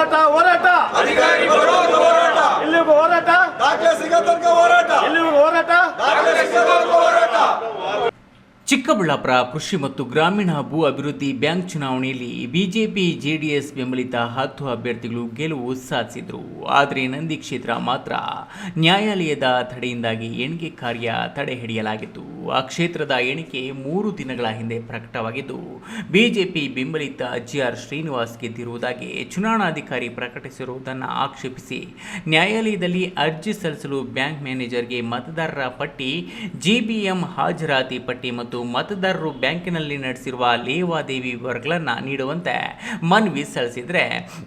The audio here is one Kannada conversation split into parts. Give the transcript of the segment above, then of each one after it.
ಹೋರಾಟ ಹೋರಾಟ ಅಧಿಕಾರಿ ಬರೋದು ಹೋರಾಟ ಇಲ್ಲಿಗೂ ಹೋರಾಟ ದಾಖಲೆ ಸಿಗೋ ತನಕ ಹೋರಾಟ ಇಲ್ಲಿಗೂ ಹೋರಾಟ ದಾಖಲೆ ಸಿಗೋ ತನಕ ಹೋರಾಟ. ಚಿಕ್ಕಬಳ್ಳಾಪುರ ಕೃಷಿ ಮತ್ತು ಗ್ರಾಮೀಣ ಭೂ ಅಭಿವೃದ್ಧಿ ಬ್ಯಾಂಕ್ ಚುನಾವಣೆಯಲ್ಲಿ ಬಿಜೆಪಿ ಜೆಡಿಎಸ್ ಬೆಂಬಲಿತ 10 ಅಭ್ಯರ್ಥಿಗಳು ಗೆಲುವು ಸಾಧಿಸಿದರು. ಆದರೆ ನಂದಿ ಕ್ಷೇತ್ರ ಮಾತ್ರ ನ್ಯಾಯಾಲಯದ ತಡೆಯಿಂದಾಗಿ ಎಣಿಕೆ ಕಾರ್ಯ ತಡೆ ಹಿಡಿಯಲಾಗಿತ್ತು. ಆ ಕ್ಷೇತ್ರದ ಎಣಿಕೆ 3 ದಿನಗಳ ಹಿಂದೆ ಪ್ರಕಟವಾಗಿದ್ದು ಬಿಜೆಪಿ ಬೆಂಬಲಿತ ಜಿಆರ್ ಶ್ರೀನಿವಾಸ್ ಗೆದ್ದಿರುವುದಾಗಿ ಚುನಾವಣಾಧಿಕಾರಿ ಪ್ರಕಟಿಸಿರುವುದನ್ನು ಆಕ್ಷೇಪಿಸಿ ನ್ಯಾಯಾಲಯದಲ್ಲಿ ಅರ್ಜಿ ಸಲ್ಲಿಸಲು ಬ್ಯಾಂಕ್ ಮ್ಯಾನೇಜರ್ಗೆ ಮತದಾರರ ಪಟ್ಟಿ, ಜಿಬಿಎಂ ಹಾಜರಾತಿ ಪಟ್ಟಿ ಮತ್ತು ಮತದಾರರು ಬ್ಯಾಂಕಿನಲ್ಲಿ ನಡೆಸಿರುವ ಲೇವಾದೇವಿ ವಿವರಗಳನ್ನು ನೀಡುವಂತೆ ಮನವಿ ಸಲ್ಲಿಸಿದರೆ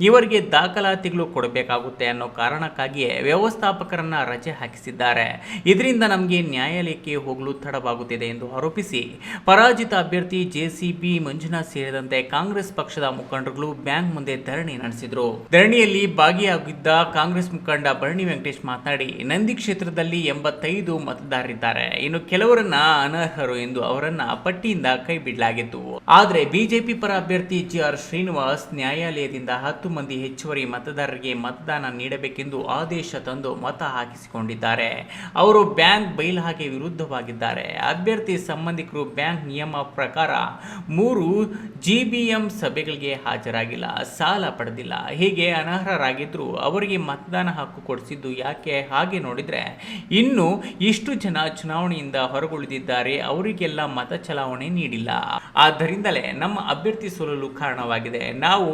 ಇವರಿಗೆ ದಾಖಲಾತಿಗಳು ಕೊಡಬೇಕಾಗುತ್ತೆ ಅನ್ನೋ ಕಾರಣಕ್ಕಾಗಿಯೇ ವ್ಯವಸ್ಥಾಪಕರನ್ನ ರಜೆ ಹಾಕಿಸಿದ್ದಾರೆ. ಇದರಿಂದ ನಮಗೆ ನ್ಯಾಯಾಲಯಕ್ಕೆ ಹೋಗಲು ತಡವಾಗುತ್ತಿದೆ ಎಂದು ಆರೋಪಿಸಿ ಪರಾಜಿತ ಅಭ್ಯರ್ಥಿ ಜೆಸಿಬಿ ಮಂಜುನಾಥ್ ಸೇರಿದಂತೆ ಕಾಂಗ್ರೆಸ್ ಪಕ್ಷದ ಮುಖಂಡರುಗಳು ಬ್ಯಾಂಕ್ ಮುಂದೆ ಧರಣಿ ನಡೆಸಿದರು. ಧರಣಿಯಲ್ಲಿ ಭಾಗಿಯಾಗಿದ್ದ ಕಾಂಗ್ರೆಸ್ ಮುಖಂಡ ಭರಣಿ ವೆಂಕಟೇಶ್ ಮಾತನಾಡಿ, ನಂದಿ ಕ್ಷೇತ್ರದಲ್ಲಿ 85 ಮತದಾರರಿದ್ದಾರೆ, ಇನ್ನು ಕೆಲವರನ್ನ ಅನರ್ಹರು ಎಂದು ಅವರನ್ನ ಪಟ್ಟಿಯಿಂದ ಕೈ ಬಿಡಲಾಗಿತ್ತು. ಆದರೆ ಬಿಜೆಪಿ ಪರ ಅಭ್ಯರ್ಥಿ ಜಿಆರ್ ಶ್ರೀನಿವಾಸ್ ನ್ಯಾಯಾಲಯದಿಂದ 10 ಮಂದಿ ಹೆಚ್ಚುವರಿ ಮತದಾರರಿಗೆ ಮತದಾನ ನೀಡಬೇಕೆಂದು ಆದೇಶ ತಂದು ಮತ ಹಾಕಿಸಿಕೊಂಡಿದ್ದಾರೆ. ಅವರು ಬ್ಯಾಂಕ್ ಬೈಲಾಗೆ ವಿರುದ್ಧವಾಗಿದ್ದಾರೆ. ಅಭ್ಯರ್ಥಿ ಸಂಬಂಧಿಕರು ಬ್ಯಾಂಕ್ ನಿಯಮ ಪ್ರಕಾರ 3 ಜಿಬಿಎಂ ಸಭೆಗಳಿಗೆ ಹಾಜರಾಗಿಲ್ಲ, ಸಾಲ ಪಡೆದಿಲ್ಲ, ಹೀಗೆ ಅನರ್ಹರಾಗಿದ್ರು ಅವರಿಗೆ ಮತದಾನ ಹಕ್ಕು ಕೊಡಿಸಿದ್ದು ಯಾಕೆ? ಹಾಗೆ ನೋಡಿದ್ರೆ ಇನ್ನು ಇಷ್ಟು ಜನ ಚುನಾವಣೆಯಿಂದ ಹೊರಗುಳಿದಿದ್ದಾರೆ, ಅವರಿಗೆಲ್ಲ ಮತ ಚಲಾವಣೆ ನೀಡಿಲ್ಲ. ಆದ್ದರಿಂದಲೇ ನಮ್ಮ ಅಭ್ಯರ್ಥಿ ಸೋಲಲು ಕಾರಣವಾಗಿದೆ. ನಾವು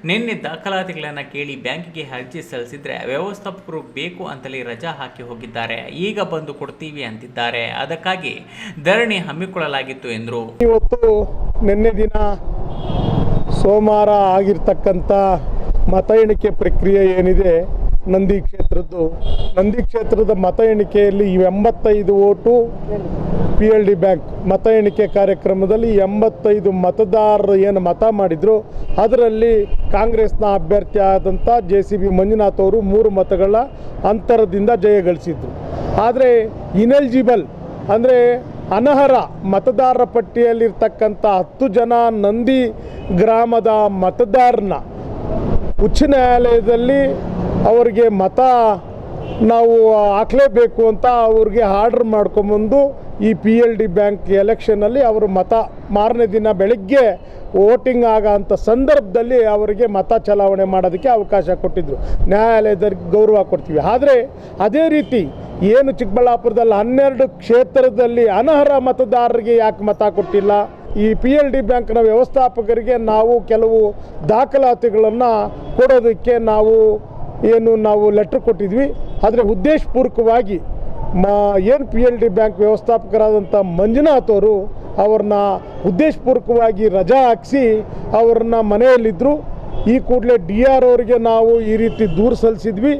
ನಿನ್ನೆ ದಾಖಲಾತಿಗಳನ್ನು ಕೇಳಿ ಬ್ಯಾಂಕಿಗೆ ಅರ್ಜಿ ಸಲ್ಲಿಸಿದ್ರೆ ವ್ಯವಸ್ಥಾಪಕರು ಬೇಕು ಅಂತಲೇ ರಜಾ ಹಾಕಿ ಹೋಗಿದ್ದಾರೆ, ಈಗ ಬಂದು ಕೊಡ್ತೀವಿ ಅಂತಿದ್ದಾರೆ. ಅದಕ್ಕಾಗಿ ಧರಣಿ ಹಮ್ಮಿಕೊಳ್ಳಲಾಗಿತ್ತು ಎಂದರು. ಇವತ್ತು ನಿನ್ನೆ ದಿನ ಸೋಮವಾರ ಆಗಿರ್ತಕ್ಕಂಥ ಮತ ಎಣಿಕೆ ಪ್ರಕ್ರಿಯೆ ಏನಿದೆ ನಂದಿ ಕ್ಷೇತ್ರದ ಮತ ಎಣಿಕೆಯಲ್ಲಿ 85 ಓಟು PLD ಬ್ಯಾಂಕ್ ಮತ ಎಣಿಕೆ ಕಾರ್ಯಕ್ರಮದಲ್ಲಿ 85 ಮತದಾರರು ಏನು ಮತ ಮಾಡಿದ್ರು ಅದರಲ್ಲಿ ಕಾಂಗ್ರೆಸ್ನ ಅಭ್ಯರ್ಥಿ ಆದಂಥ JCB ಮಂಜುನಾಥ್ ಅವರು 3 ಮತಗಳ ಅಂತರದಿಂದ ಜಯಗಳಿಸಿದ್ರು. ಆದರೆ ಇನೆಲಿಜಿಬಲ್ ಅಂದರೆ ಅನರ್ಹ ಮತದಾರರ ಪಟ್ಟಿಯಲ್ಲಿರ್ತಕ್ಕಂಥ 10 ಜನ ನಂದಿ ಗ್ರಾಮದ ಮತದಾರನ ಉಚ್ಚ ನ್ಯಾಯಾಲಯದಲ್ಲಿ ಅವರಿಗೆ ಮತ ನಾವು ಹಾಕಲೇಬೇಕು ಅಂತ ಅವ್ರಿಗೆ ಆರ್ಡರ್ ಮಾಡ್ಕೊಂಬಂದು ಈ PLD ಬ್ಯಾಂಕ್ ಎಲೆಕ್ಷನಲ್ಲಿ ಅವರು ಮತ ಮಾರನೇ ದಿನ ಬೆಳಗ್ಗೆ ವೋಟಿಂಗ್ ಆಗೋಂಥ ಸಂದರ್ಭದಲ್ಲಿ ಅವರಿಗೆ ಮತ ಚಲಾವಣೆ ಮಾಡೋದಕ್ಕೆ ಅವಕಾಶ ಕೊಟ್ಟಿದ್ದರು. ನ್ಯಾಯಾಲಯದ ಗೌರವ ಕೊಡ್ತೀವಿ. ಆದರೆ ಅದೇ ರೀತಿ ಏನು ಚಿಕ್ಕಬಳ್ಳಾಪುರದಲ್ಲಿ 12 ಕ್ಷೇತ್ರದಲ್ಲಿ ಅನರ್ಹ ಮತದಾರರಿಗೆ ಯಾಕೆ ಮತ ಕೊಟ್ಟಿಲ್ಲ? ಈ PLD ಬ್ಯಾಂಕ್ನ ವ್ಯವಸ್ಥಾಪಕರಿಗೆ ನಾವು ಕೆಲವು ದಾಖಲಾತಿಗಳನ್ನು ಕೊಡೋದಕ್ಕೆ ನಾವು ಲೆಟ್ರ್ ಕೊಟ್ಟಿದ್ವಿ. ಆದರೆ ಉದ್ದೇಶಪೂರ್ವಕವಾಗಿ ಏನು PLD ಬ್ಯಾಂಕ್ ವ್ಯವಸ್ಥಾಪಕರಾದಂಥ ಮಂಜುನಾಥ್ ಅವರು ಅವ್ರನ್ನ ಉದ್ದೇಶಪೂರ್ವಕವಾಗಿ ರಜಾ ಹಾಕಿಸಿ ಅವ್ರನ್ನ ಮನೆಯಲ್ಲಿದ್ದರು. ಈ ಕೂಡಲೇ DR ಅವರಿಗೆ ನಾವು ಈ ರೀತಿ ದೂರು ಸಲ್ಲಿಸಿದ್ವಿ.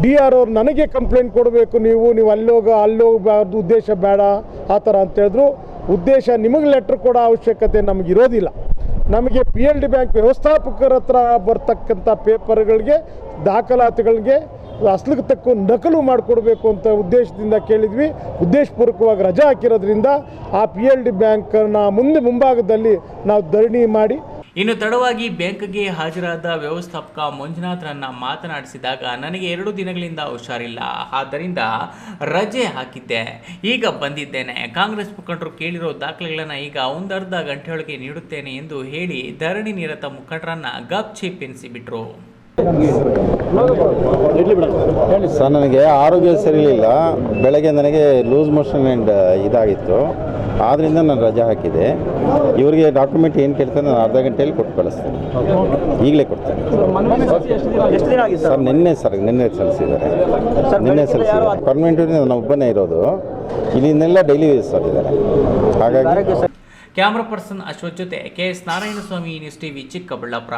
DR ಅವ್ರು ನನಗೆ ಕಂಪ್ಲೇಂಟ್ ಕೊಡಬೇಕು, ನೀವು ಅಲ್ಲೋಗಬಾರ್ದು, ಉದ್ದೇಶ ಬೇಡ ಆ ಥರ ಅಂತೇಳಿದ್ರು. ಉದ್ದೇಶ ನಿಮಗೆ ಲೆಟ್ರ್ ಕೊಡೋ ಅವಶ್ಯಕತೆ ನಮಗಿರೋದಿಲ್ಲ. ನಮಗೆ PLD ಬ್ಯಾಂಕ್ ವ್ಯವಸ್ಥಾಪಕರ ಹತ್ರ ಬರ್ತಕ್ಕಂಥ ಪೇಪರ್ಗಳಿಗೆ ದಾಖಲಾತಿಗಳಿಗೆ ಅಸಲಿಗೆ ತಕ್ಕ ನಕಲು ಮಾಡಿಕೊಡ್ಬೇಕು ಅಂತ ಉದ್ದೇಶದಿಂದ ಕೇಳಿದ್ವಿ. ಉದ್ದೇಶಪೂರ್ವಕವಾಗಿ ರಜಾ ಹಾಕಿರೋದ್ರಿಂದ ಆ PLD ಬ್ಯಾಂಕ್ನ ಮುಂಭಾಗದಲ್ಲಿ ನಾವು ಧರಣಿ ಮಾಡಿ ಇನ್ನು ತಡವಾಗಿ ಬ್ಯಾಂಕ್ಗೆ ಹಾಜರಾದ ವ್ಯವಸ್ಥಾಪಕ ಮಂಜುನಾಥ್ರನ್ನ ಮಾತನಾಡಿಸಿದಾಗ, ನನಗೆ 2 ದಿನಗಳಿಂದ ಹುಷಾರಿಲ್ಲ, ಆದ್ದರಿಂದ ರಜೆ ಹಾಕಿದ್ದೆ, ಈಗ ಬಂದಿದ್ದೇನೆ. ಕಾಂಗ್ರೆಸ್ ಮುಖಂಡರು ಕೇಳಿರೋ ದಾಖಲೆಗಳನ್ನು ಈಗ 1.5 ಗಂಟೆಯೊಳಗೆ ನೀಡುತ್ತೇನೆ ಎಂದು ಹೇಳಿ ಧರಣಿ ನಿರತ ಮುಖಂಡರನ್ನ ಗಪ್ಚೇಪ್ ಎನಿಸಿಬಿಟ್ರು. ಸರ್, ನನಗೆ ಆರೋಗ್ಯ ಸರಿಯಿಲ್ಲ. ಬೆಳಗ್ಗೆ ನನಗೆ ಲೂಸ್ ಮೋಷನ್ ಆ್ಯಂಡ್ ಇದಾಗಿತ್ತು, ಆದ್ದರಿಂದ ನಾನು ರಜೆ ಹಾಕಿದೆ. ಇವರಿಗೆ ಡಾಕ್ಯುಮೆಂಟ್ ಏನು ಕೇಳ್ತಾರೆ ನಾನು ಅರ್ಧ ಗಂಟೆಯಲ್ಲಿ ಕೊಟ್ಟು ಕಳಿಸ್ತೇನೆ, ಈಗಲೇ ಕೊಡ್ತೇನೆ. ಸರ್ ನಿನ್ನೆ ಸಲ್ಲಿಸಿದ್ದಾರೆ. ಪರ್ಮನೆಂಟ್ ನಾನು ಒಬ್ಬನೇ ಇರೋದು, ಇಲ್ಲಿಂದೆಲ್ಲ ಡೈಲಿ ಸರ್ ಇದ್ದಾರೆ. ಹಾಗಾಗಿ ಕ್ಯಾಮ್ರಾ ಪರ್ಸನ್ ಅಶ್ವಥ್ ಜೊತೆ KS Narayanaswamy, news TV, Chikkaballapur.